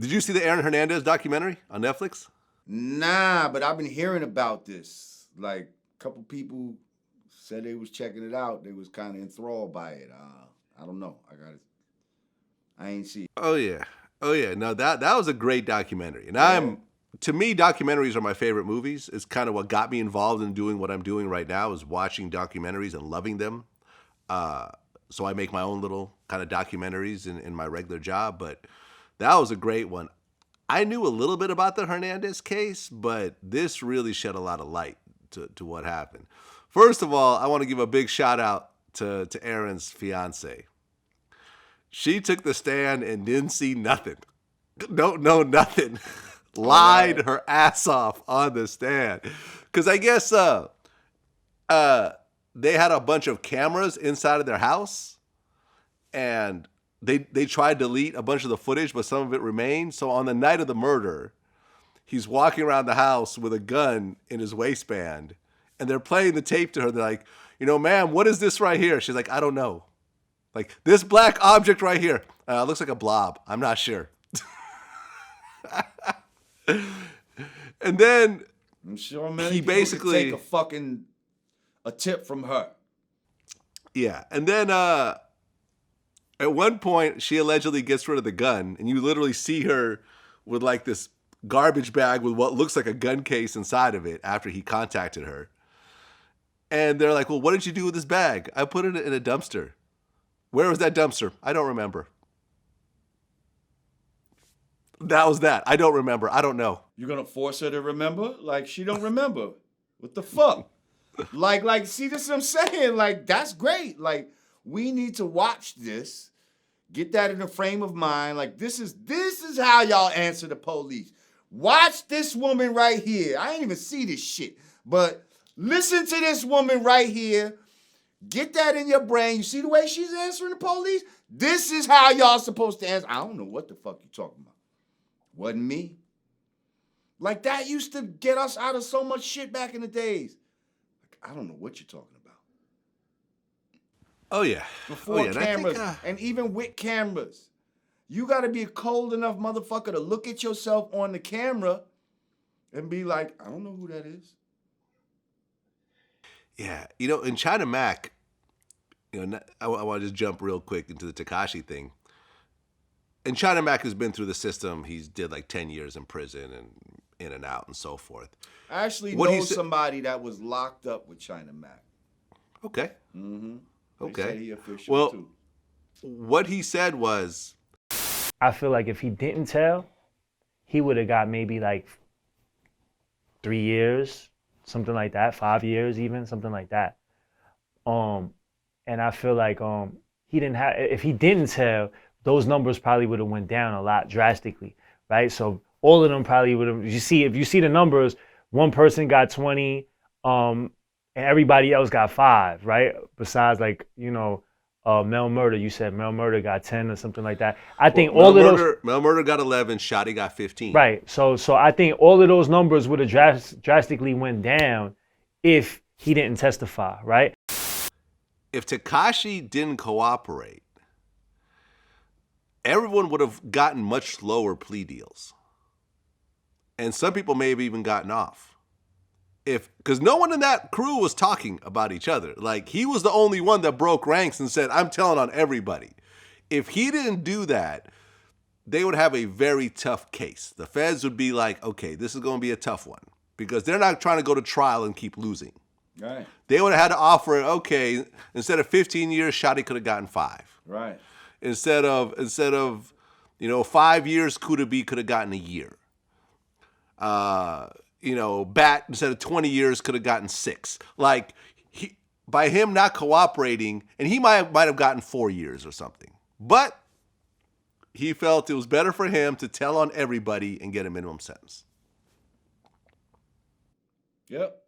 Did you see the Aaron Hernandez documentary on Netflix? Nah, but I've been hearing about this. Like, a couple people said they was checking it out. They was kind of enthralled by it. I don't know. I ain't see it. Oh yeah. No, that was a great documentary. And to me, documentaries are my favorite movies. It's kind of what got me involved in doing what I'm doing right now, is watching documentaries and loving them. So I make my own little kind of documentaries in my regular job, but that was a great one. I knew a little bit about the Hernandez case, but this really shed a lot of light to what happened. First of all, I want to give a big shout out to Aaron's fiance. She took the stand and didn't see nothing. Don't know nothing. Lied her ass off on the stand. Because I guess they had a bunch of cameras inside of their house, and they tried to delete a bunch of the footage, but some of it remained. So on the night of the murder, he's walking around the house with a gun in his waistband, and they're playing the tape to her. They're like, ma'am, what is this right here? She's like, I don't know. Like, this black object right here. Looks like a blob. I'm not sure. And then I'm sure, man, he basically take a tip from her. Yeah. And then at one point, she allegedly gets rid of the gun, and you literally see her with like this garbage bag with what looks like a gun case inside of it after he contacted her. And they're like, well, what did you do with this bag? I put it in a dumpster. Where was that dumpster? I don't remember. That was that. I don't remember. I don't know. You're going to force her to remember? Like, she don't remember. What the fuck? like, see, this is what I'm saying. Like, that's great. Like, we need to watch this. Get that in the frame of mind. Like, this is how y'all answer the police. Watch this woman right here. I ain't even see this shit. But listen to this woman right here. Get that in your brain. You see the way she's answering the police? This is how y'all supposed to answer. I don't know what the fuck you talking about. Wasn't me. Like, that used to get us out of so much shit back in the days. Like, I don't know what you're talking about. Oh, yeah. Before cameras, and even with cameras. You got to be a cold enough motherfucker to look at yourself on the camera and be like, I don't know who that is. Yeah. In China Mac, I want to just jump real quick into the Tekashi thing. And China Mac has been through the system. He's did like 10 years in prison and in and out and so forth. I actually know somebody that was locked up with China Mac. Okay. Mm-hmm. Okay. They said he official too. What he said was, I feel like if he didn't tell, he would have got maybe like 3 years, something like that, 5 years even, something like that. And I feel like if he didn't tell, those numbers probably would have went down a lot drastically, right? So all of them probably would have. If you see the numbers, one person got 20, and everybody else got 5, right? Besides, like, Mel Murder. You said Mel Murder got 10 or something like that. I think all of those. Mel Murder got 11. Shotty got 15. Right. So I think all of those numbers would have drastically went down if he didn't testify, right? If Tekashi didn't cooperate, everyone would have gotten much lower plea deals. And some people may have even gotten off. Because no one in that crew was talking about each other. Like, he was the only one that broke ranks and said, I'm telling on everybody. If he didn't do that, they would have a very tough case. The feds would be like, okay, this is going to be a tough one. Because they're not trying to go to trial and keep losing. Right. They would have had to offer, okay, instead of 15 years, Shotty could have gotten 5. Right. Instead of 5 years, Kuda B could have gotten a year. Bat, instead of 20 years, could have gotten 6. Like, by him not cooperating, and he might have gotten 4 years or something. But he felt it was better for him to tell on everybody and get a minimum sentence. Yep.